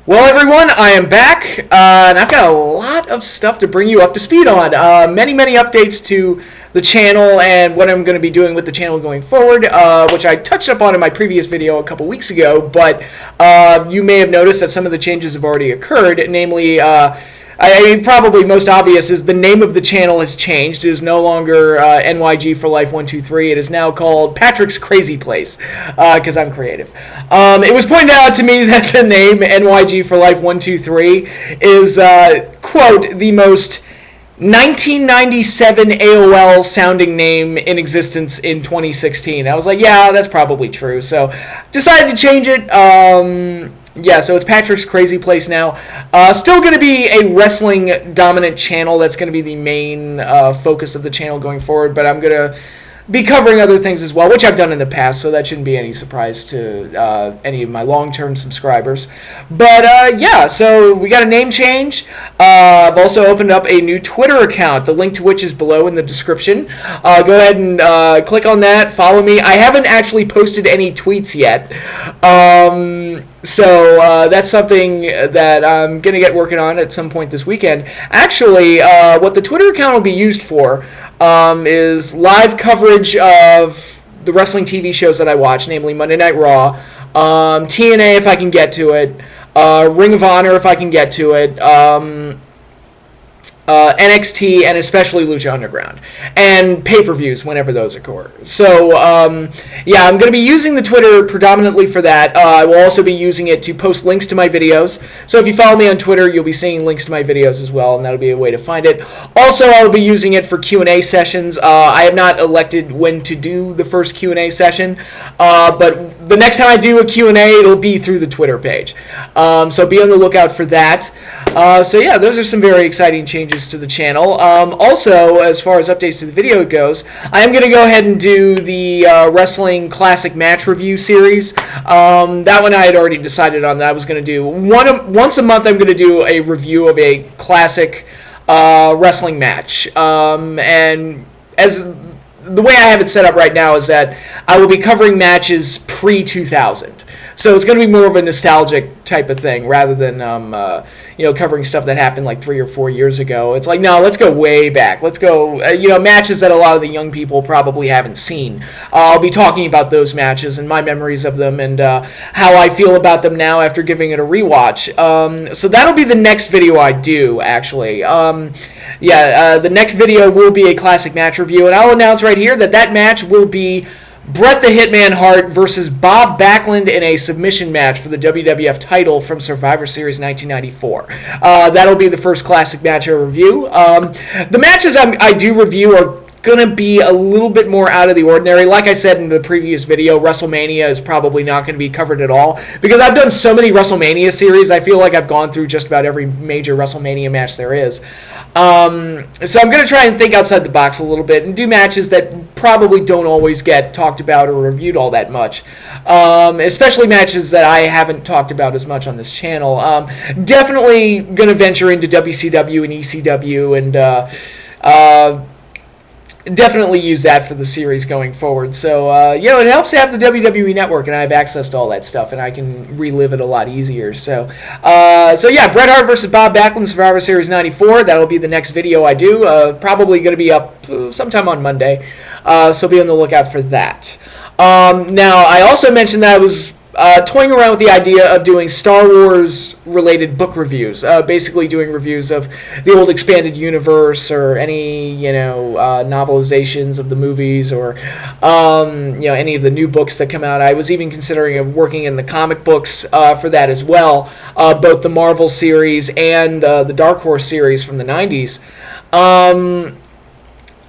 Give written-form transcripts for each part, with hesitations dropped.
Well, everyone, I am back, and I've got a lot of stuff to bring you up to speed on. Many updates to the channel and what I'm going to be doing with the channel going forward, which I touched upon in my previous video a couple weeks ago, but you may have noticed that some of the changes have already occurred, namely, probably most obvious is the name of the channel has changed. It is no longer NYG for Life 123. It is now called Patrick's Crazy Place, because I'm creative. It was pointed out to me that the name NYG for Life 123 is, quote, the most 1997 AOL sounding name in existence in 2016. I was like, yeah, that's probably true. So decided to change it. Yeah, so it's Patrick's Crazy Place now. Still going to be a wrestling dominant channel. That's going to be the main focus of the channel going forward. But I'm going to be covering other things as well, which I've done in the past, so that shouldn't be any surprise to any of my long-term subscribers. But yeah, so we got a name change. I've also opened up a new Twitter account, the link to which is below in the description. Go ahead and click on that, follow me. I haven't actually posted any tweets yet. So that's something that I'm going to get working on at some point this weekend. Actually, what the Twitter account will be used for is live coverage of the wrestling TV shows that I watch, namely Monday Night Raw, TNA if I can get to it, Ring of Honor if I can get to it, NXT, and especially Lucha Underground, and pay-per-views whenever those occur. So, yeah, I'm going to be using the Twitter predominantly for that. I will also be using it to post links to my videos. So if you follow me on Twitter, you'll be seeing links to my videos as well, and that'll be a way to find it. Also, I'll be using it for Q&A sessions. I have not elected when to do the first Q&A session, but the next time I do a Q&A, it'll be through the Twitter page. So be on the lookout for that. So yeah, those are some very exciting changes to the channel. Also, as far as updates to the video goes, I am going to go ahead and do the Wrestling Classic Match Review series. That one I had already decided on that I was going to do. Once a month I'm going to do a review of a classic wrestling match. And as the way I have it set up right now is that I will be covering matches pre-2000. So it's going to be more of a nostalgic type of thing rather than, covering stuff that happened like 3 or 4 years ago. It's like, no, let's go way back. Let's go, matches that a lot of the young people probably haven't seen. I'll be talking about those matches and my memories of them and how I feel about them now after giving it a rewatch. So that'll be the next video I do, actually. The next video will be a classic match review, and I'll announce right here that that match will be Bret the Hitman Hart versus Bob Backlund in a submission match for the WWF title from Survivor Series 1994. That'll be the first classic match I review. The matches I do review are going to be a little bit more out of the ordinary. Like I said in the previous video, WrestleMania is probably not going to be covered at all because I've done so many WrestleMania series. I feel like I've gone through just about every major WrestleMania match there is. So I'm going to try and think outside the box a little bit and do matches that probably don't always get talked about or reviewed all that much, especially matches that I haven't talked about as much on this channel. Definitely going to venture into WCW and ECW and definitely use that for the series going forward. So, it helps to have the WWE Network, and I have access to all that stuff, and I can relive it a lot easier. So yeah, Bret Hart versus Bob Backlund, Survivor Series 94. That'll be the next video I do. Probably going to be up sometime on Monday, so be on the lookout for that. Now, I also mentioned that I was toying around with the idea of doing Star Wars related book reviews, basically doing reviews of the old expanded universe or any novelizations of the movies or any of the new books that come out. I was even considering working in the comic books for that as well, both the Marvel series and the Dark Horse series from the 90s.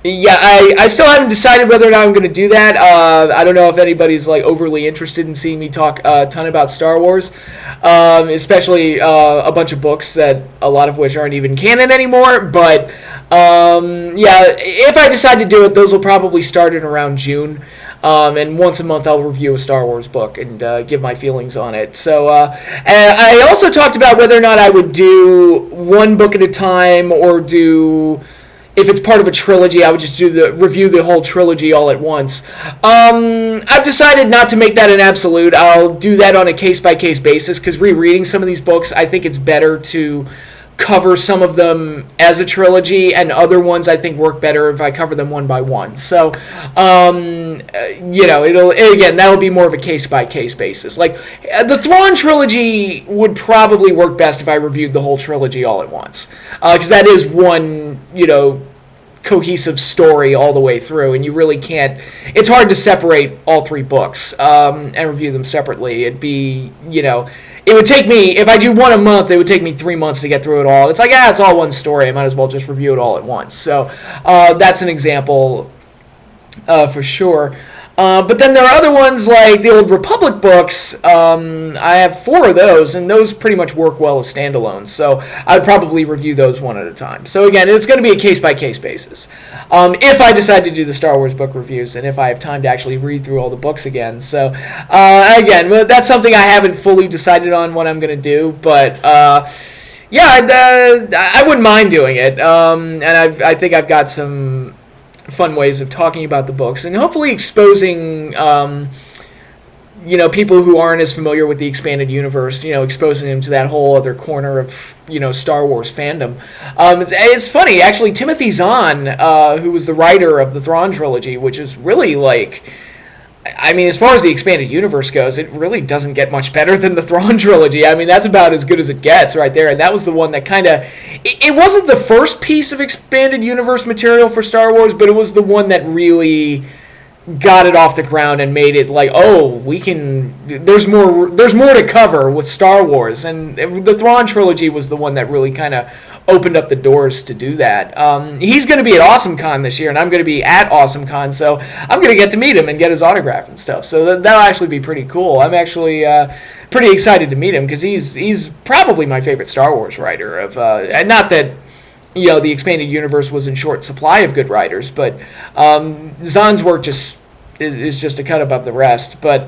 Yeah, I still haven't decided whether or not I'm going to do that. I don't know if anybody's overly interested in seeing me talk a ton about Star Wars, especially a bunch of books that a lot of which aren't even canon anymore. But yeah, if I decide to do it, those will probably start in around June. And once a month I'll review a Star Wars book and give my feelings on it. So and I also talked about whether or not I would do one book at a time or do if it's part of a trilogy, I would just review the whole trilogy all at once. I've decided not to make that an absolute. I'll do that on a case-by-case basis, because rereading some of these books, I think it's better to cover some of them as a trilogy, and other ones I think work better if I cover them one by one. So, that'll be more of a case-by-case basis. Like, the Thrawn trilogy would probably work best if I reviewed the whole trilogy all at once. Because that is one, cohesive story all the way through, and you really can't... It's hard to separate all three books and review them separately. It'd be, it would take me, if I do one a month, it would take me 3 months to get through it all. It's like, it's all one story. I might as well just review it all at once. So that's an example for sure. But then there are other ones like the Old Republic books. I have 4 of those, and those pretty much work well as standalones. So I'd probably review those one at a time. So again, it's going to be a case-by-case basis. If I decide to do the Star Wars book reviews, and if I have time to actually read through all the books again. So again, that's something I haven't fully decided on what I'm going to do. But I wouldn't mind doing it. And I think I've got some fun ways of talking about the books, and hopefully exposing people who aren't as familiar with the expanded universe, exposing them to that whole other corner of Star Wars fandom. It's funny, actually. Timothy Zahn, who was the writer of the Thrawn trilogy, which is really as far as the expanded universe goes, it really doesn't get much better than the Thrawn trilogy. That's about as good as it gets right there. And that was the one that kind of... It wasn't the first piece of expanded universe material for Star Wars, but it was the one that really got it off the ground and made it like, we can... There's more to cover with Star Wars. And the Thrawn trilogy was the one that really kind of opened up the doors to do that. He's going to be at AwesomeCon this year, and I'm going to be at AwesomeCon, so I'm going to get to meet him and get his autograph and stuff. So that'll actually be pretty cool. I'm actually pretty excited to meet him, because he's probably my favorite Star Wars writer. And not that the expanded universe was in short supply of good writers, but Zahn's work is just a cut above the rest. But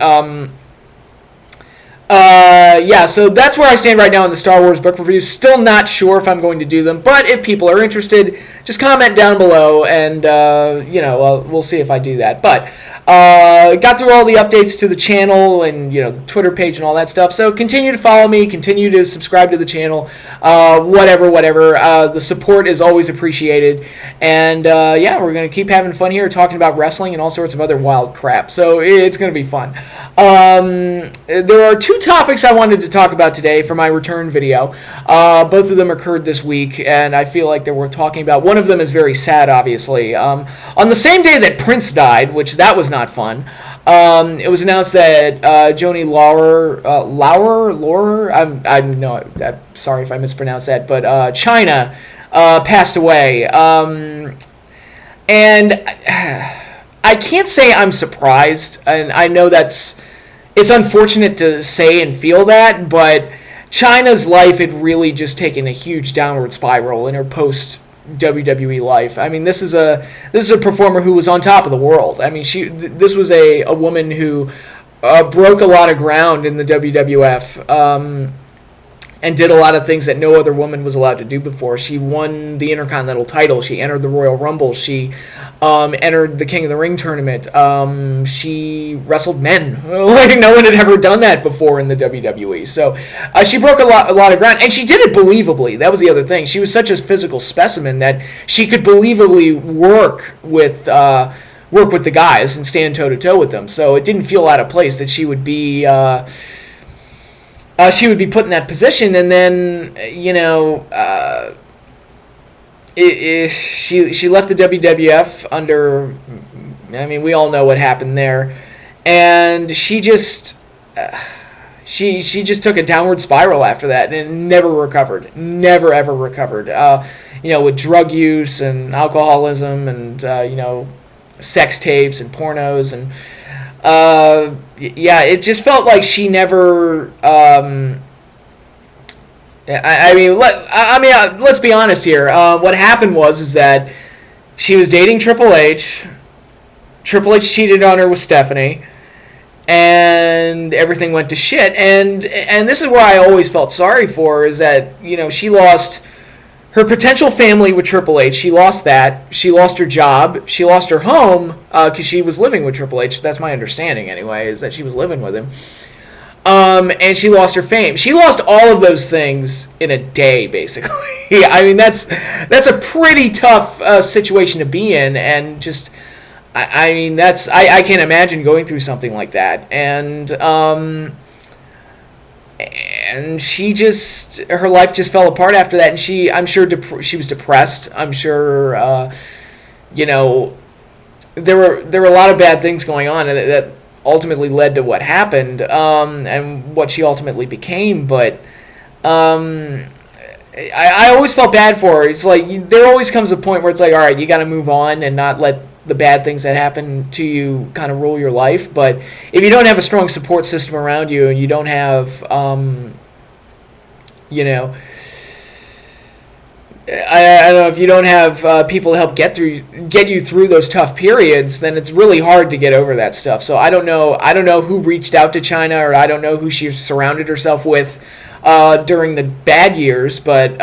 so that's where I stand right now in the Star Wars book reviews. Still not sure if I'm going to do them, but if people are interested, just comment down below, and we'll see if I do that. But got through all the updates to the channel and the Twitter page and all that stuff. So continue to follow me, continue to subscribe to the channel, whatever. The support is always appreciated, and we're gonna keep having fun here, talking about wrestling and all sorts of other wild crap. So it's gonna be fun. There are 2 topics I wanted to talk about today for my return video. Both of them occurred this week, and I feel like they're worth talking about. One of them is very sad, obviously. On the same day that Prince died, which that was not fun, it was announced that Joni Laurer, I'm sorry if I mispronounced that, but China passed away. And I can't say I'm surprised, and I know it's unfortunate to say and feel that, but China's life had really just taken a huge downward spiral in her post-WWE life. This is a performer who was on top of the world. This was a woman who broke a lot of ground in the WWF, and did a lot of things that no other woman was allowed to do before. She won the Intercontinental title. She entered the Royal Rumble. She entered the King of the Ring tournament. She wrestled men. Like, no one had ever done that before in the WWE. So she broke a lot of ground, and she did it believably. That was the other thing. She was such a physical specimen that she could believably work with the guys and stand toe-to-toe with them. So it didn't feel out of place that she would be put in that position, and then she left the WWF under. We all know what happened there, and she just took a downward spiral after that, and never recovered. Never ever recovered. With drug use and alcoholism, and sex tapes and pornos and. It just felt like she never. Let's be honest here. What happened was that she was dating Triple H. Triple H cheated on her with Stephanie, and everything went to shit. And this is where I always felt sorry for her, is that she lost her potential family with Triple H. She lost that. She lost her job. She lost her home because she was living with Triple H. That's my understanding, anyway, is that she was living with him. And she lost her fame. She lost all of those things in a day, basically. I mean, that's a pretty tough situation to be in, and just, I mean, I can't imagine going through something like that. And she just, her life just fell apart after that, and I'm sure she was depressed. I'm sure, you know, there were a lot of bad things going on, and that ultimately led to what happened, and what she ultimately became. But I always felt bad for her. It's like there always comes a point where it's like, all right, you got to move on and not let the bad things that happen to you kind of rule your life. But if you don't have a strong support system around you, and you don't have, you know, I don't know, if you don't have people to help get you through those tough periods, then it's really hard to get over that stuff. So I don't know who reached out to China, or I don't know who she surrounded herself with during the bad years, but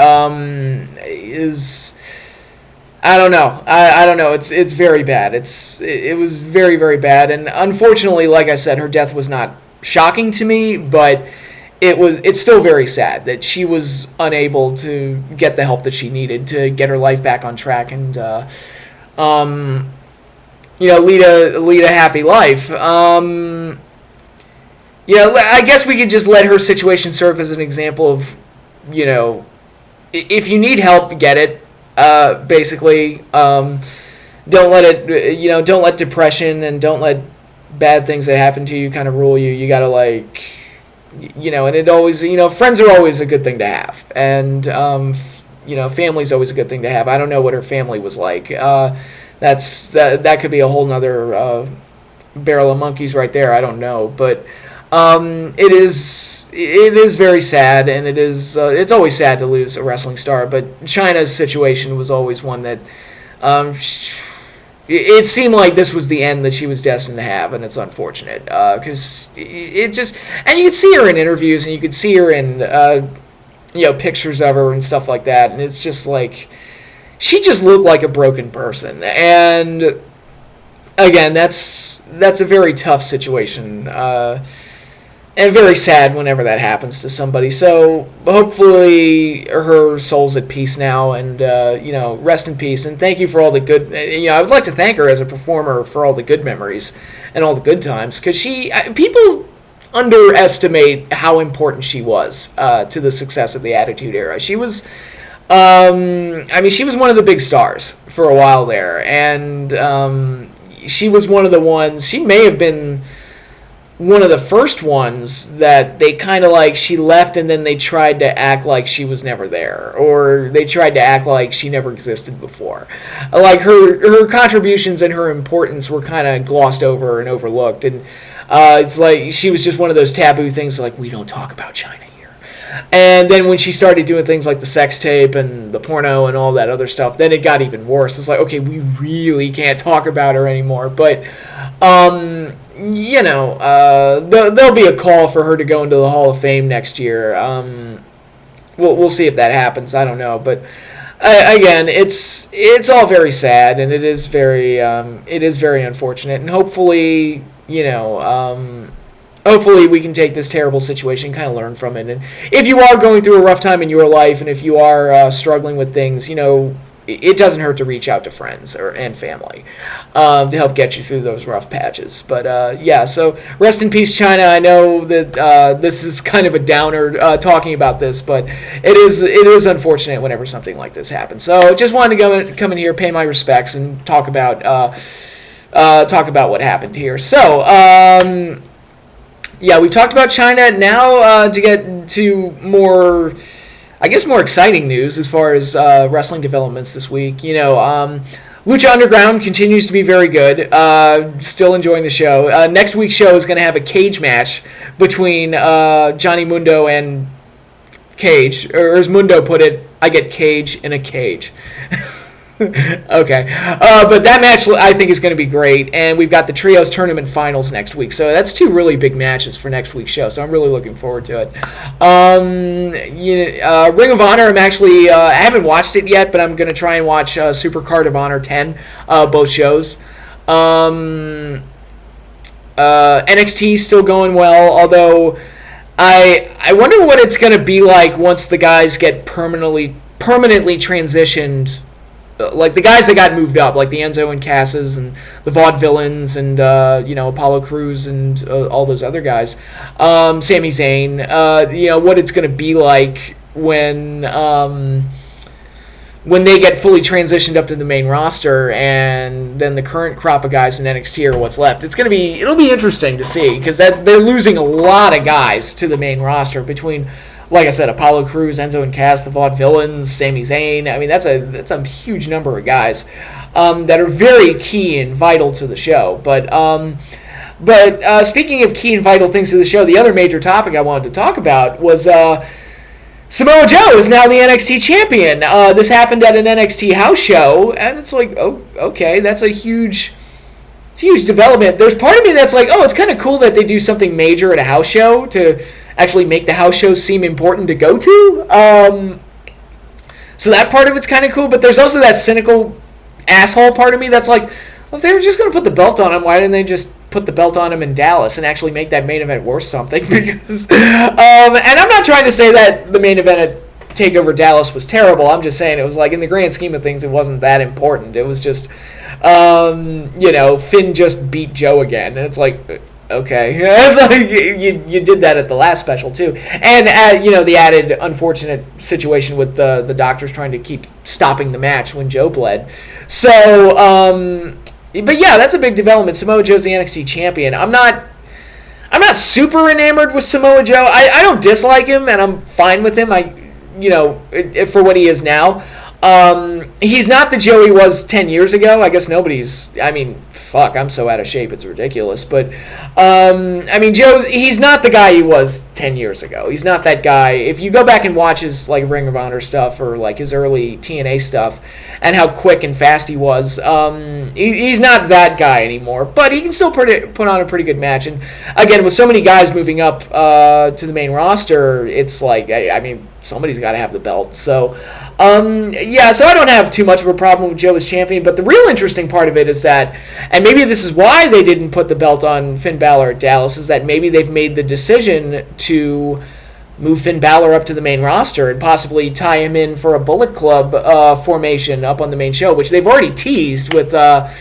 I don't know. I don't know. It's very bad. It was very, very bad, and unfortunately, like I said, her death was not shocking to me, but it's still very sad that she was unable to get the help that she needed to get her life back on track and you know, lead a happy life. You know, I guess we could just let her situation serve as an example of, you know, if you need help, get it. Basically, don't let it, you know, don't let depression and don't let bad things that happen to you kind of rule you. You gotta, like, you know, and it always, you know, friends are always a good thing to have, and you know, family's always a good thing to have. I don't know what her family was like. That could be a whole nother barrel of monkeys right there. I don't know, but it is very sad, and it's always sad to lose a wrestling star. But Chyna's situation was always one that it seemed like this was the end that she was destined to have, and it's unfortunate because it just, and you could see her in interviews, and you could see her in you know, pictures of her and stuff like that, and it's just like she just looked like a broken person. And again, that's a very tough situation. And very sad whenever that happens to somebody. So hopefully her soul's at peace now, and you know, rest in peace. And thank you for all the good. You know, I would like to thank her as a performer for all the good memories and all the good times, because people underestimate how important she was to the success of the Attitude Era. She was, I mean, she was one of the big stars for a while there, and she was one of the ones. She may have been one of the first ones that they kind of like, she left and then they tried to act like she was never there, or they tried to act like she never existed before. Like her contributions and her importance were kind of glossed over and overlooked, and it's like she was just one of those taboo things, like, we don't talk about China here. And then when she started doing things like the sex tape and the porno and all that other stuff, then it got even worse. It's like, okay, we really can't talk about her anymore. But you know, there'll be a call for her to go into the Hall of Fame next year. We'll see if that happens. I don't know, but again, it's all very sad, and it is very unfortunate. And hopefully, you know, hopefully we can take this terrible situation, kind of learn from it. And if you are going through a rough time in your life, and if you are struggling with things, you know, it doesn't hurt to reach out to friends and family to help get you through those rough patches. But yeah, so rest in peace, Chyna. I know that this is kind of a downer talking about this, but it is unfortunate whenever something like this happens. So just wanted to come in here, pay my respects, and talk about what happened here. So yeah, we've talked about Chyna. Now to get to more, I guess, more exciting news as far as wrestling developments this week. You know, Lucha Underground continues to be very good. Still enjoying the show. Next week's show is going to have a cage match between Johnny Mundo and Cage. Or as Mundo put it, I get cage in a cage. Okay. But that match I think is going to be great, and we've got the Trios Tournament Finals next week, so that's two really big matches for next week's show, so I'm really looking forward to it. Ring of Honor, I haven't watched it yet, but I'm going to try and watch Super Card of Honor 10, both shows. NXT is still going well, although I wonder what it's going to be like once the guys get permanently transitioned, like the guys that got moved up, like the Enzo and Casses and the Vaudevillains and Apollo Crews and all those other guys, Sami Zayn. What it's going to be like when they get fully transitioned up to the main roster, and then the current crop of guys in NXT are what's left. It'll be interesting to see, because they're losing a lot of guys to the main roster between, like I said, Apollo Crews, Enzo and Cass, the Vaudevillains, Sami Zayn. I mean, that's a huge number of guys that are very key and vital to the show. But speaking of key and vital things to the show, the other major topic I wanted to talk about was Samoa Joe is now the NXT champion. This happened at an NXT house show, and it's like, oh, okay, that's a huge development. There's part of me that's like, oh, it's kind of cool that they do something major at a house show to actually make the house show seem important to go to. So that part of it's kind of cool, but there's also that cynical asshole part of me that's like, well, if they were just going to put the belt on him, why didn't they just put the belt on him in Dallas and actually make that main event worth something? Because, and I'm not trying to say that the main event at TakeOver Dallas was terrible. I'm just saying it was like, in the grand scheme of things, it wasn't that important. It was just, Finn just beat Joe again, and it's like, okay, it's like you did that at the last special too, and the added unfortunate situation with the doctors trying to keep stopping the match when Joe bled. So, but yeah, that's a big development. Samoa Joe's the NXT champion. I'm not super enamored with Samoa Joe. I don't dislike him, and I'm fine with him. For what he is now. He's not the Joe he was 10 years ago. I guess I'm so out of shape, it's ridiculous. But, he's not the guy he was 10 years ago. He's not that guy. If you go back and watch his, Ring of Honor stuff or, his early TNA stuff and how quick and fast he was, he's not that guy anymore. But he can still put on a pretty good match. And, again, with so many guys moving up to the main roster, it's like, somebody's got to have the belt. So, so I don't have too much of a problem with Joe as champion, but the real interesting part of it is that, and maybe this is why they didn't put the belt on Finn Balor at Dallas, is that maybe they've made the decision to move Finn Balor up to the main roster and possibly tie him in for a Bullet Club formation up on the main show, which they've already teased with Doc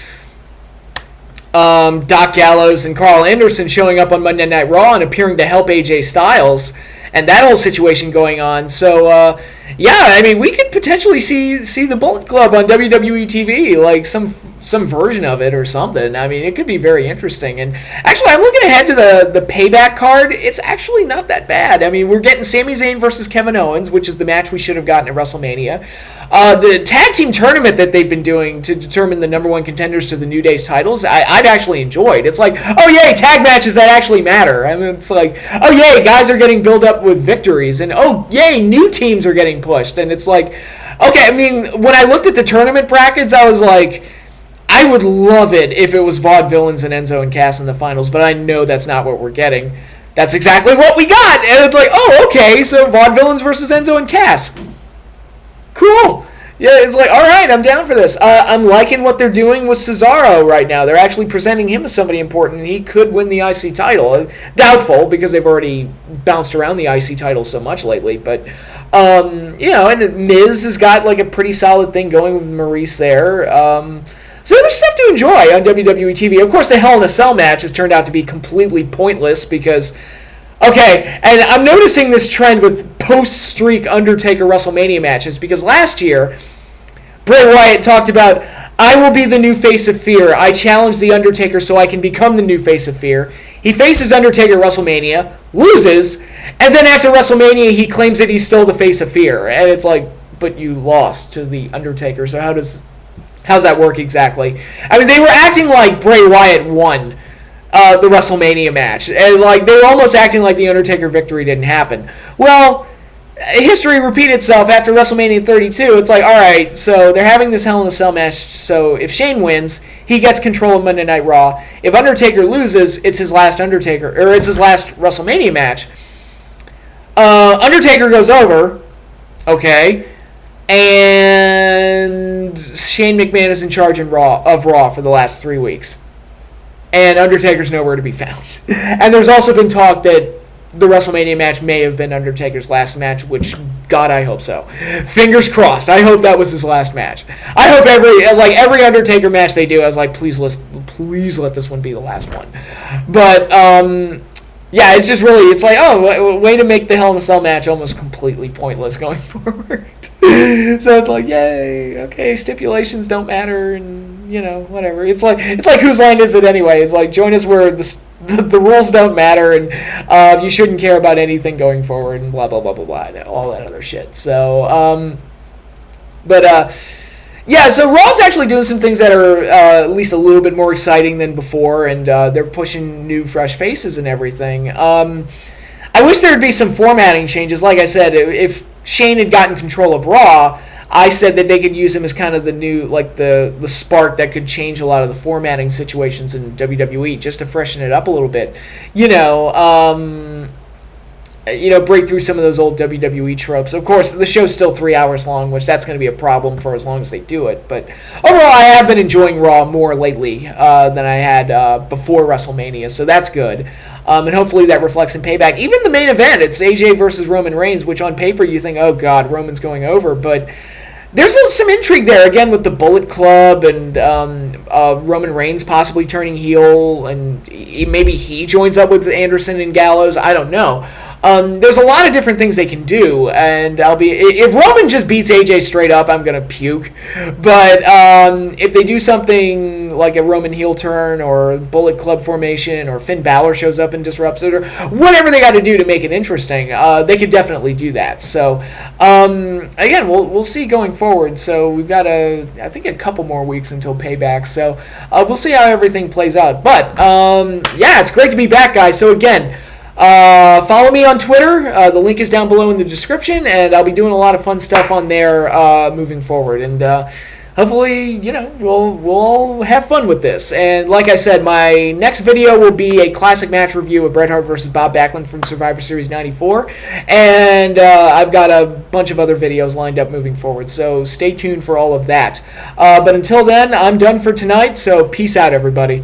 Gallows and Carl Anderson showing up on Monday Night Raw and appearing to help AJ Styles, and that whole situation going on. So, we could potentially see the Bullet Club on WWE TV, like some version of it or something. It could be very interesting. And actually, I'm looking ahead to the Payback card. It's actually not that bad. We're getting Sami Zayn versus Kevin Owens, which is the match we should have gotten at WrestleMania. The tag team tournament that they've been doing to determine the number one contenders to the New Day's titles, I've actually enjoyed. It's like, oh yay, tag matches that actually matter. It's like, oh yay, guys are getting built up with victories, and oh yay, new teams are getting pushed. And it's like, okay, when I looked at the tournament brackets, I was like, I would love it if it was Vaudevillains and Enzo and Cass in the finals, but I know that's not what we're getting. That's exactly what we got, and it's like, oh, okay, so Vaudevillains versus Enzo and Cass. Cool. Yeah, it's like, all right, I'm down for this. I'm liking what they're doing with Cesaro right now. They're actually presenting him as somebody important. He could win the IC title. Doubtful, because they've already bounced around the IC title so much lately. But, and Miz has got, a pretty solid thing going with Maurice there. So there's stuff to enjoy on WWE TV. Of course, the Hell in a Cell match has turned out to be completely pointless because... Okay, and I'm noticing this trend with post-streak Undertaker WrestleMania matches because last year, Bray Wyatt talked about, I will be the new face of fear. I challenge the Undertaker so I can become the new face of fear. He faces Undertaker at WrestleMania, loses, and then after WrestleMania he claims that he's still the face of fear. And it's like, but you lost to the Undertaker, so how's that work exactly? They were acting like Bray Wyatt won the WrestleMania match. And, they were almost acting like the Undertaker victory didn't happen. Well, history repeat itself after WrestleMania 32. It's like, all right, so they're having this Hell in a Cell match. So if Shane wins, he gets control of Monday Night Raw. If Undertaker loses, it's his last it's his last WrestleMania match. Undertaker goes over, okay, and Shane McMahon is in charge of Raw for the last 3 weeks, and Undertaker's nowhere to be found. And there's also been talk that the WrestleMania match may have been Undertaker's last match, which, God, I hope so. Fingers crossed. I hope that was his last match. I hope every Undertaker match they do, I was like, please let this one be the last one. But, yeah, it's just really, it's like, oh, way to make the Hell in a Cell match almost completely pointless going forward. So it's like, yay, okay, stipulations don't matter, and, whatever. It's like whose line is it anyway? It's like, join us where the rules don't matter, and you shouldn't care about anything going forward, and blah, blah, blah, blah, blah, and all that other shit. So, yeah, so Raw's actually doing some things that are at least a little bit more exciting than before, and they're pushing new, fresh faces and everything. I wish there would be some formatting changes. Like I said, if Shane had gotten control of Raw, I said that they could use him as kind of the new, like the spark that could change a lot of the formatting situations in WWE, just to freshen it up a little bit. Break through some of those old WWE tropes. Of course, the show's still 3 hours long, which that's going to be a problem for as long as they do it. But overall, I have been enjoying Raw more lately than I had before WrestleMania, so that's good. And hopefully that reflects in Payback. Even the main event, it's AJ versus Roman Reigns, which on paper you think, oh God, Roman's going over, but there's some intrigue there, again, with the Bullet Club and Roman Reigns possibly turning heel, and maybe he joins up with Anderson and Gallows. I don't know. There's a lot of different things they can do, and if Roman just beats AJ straight up, I'm gonna puke. But if they do something like a Roman heel turn or Bullet Club formation, or Finn Balor shows up and disrupts it, or whatever they got to do to make it interesting, they could definitely do that. So again, we'll see going forward. So we've got I think a couple more weeks until Payback. So we'll see how everything plays out. But yeah, it's great to be back, guys. So again, follow me on Twitter. The link is down below in the description, and I'll be doing a lot of fun stuff on there moving forward. And hopefully, we'll all have fun with this. And like I said, my next video will be a classic match review of Bret Hart versus Bob Backlund from Survivor Series 94. And I've got a bunch of other videos lined up moving forward, so stay tuned for all of that. But until then, I'm done for tonight, so peace out, everybody.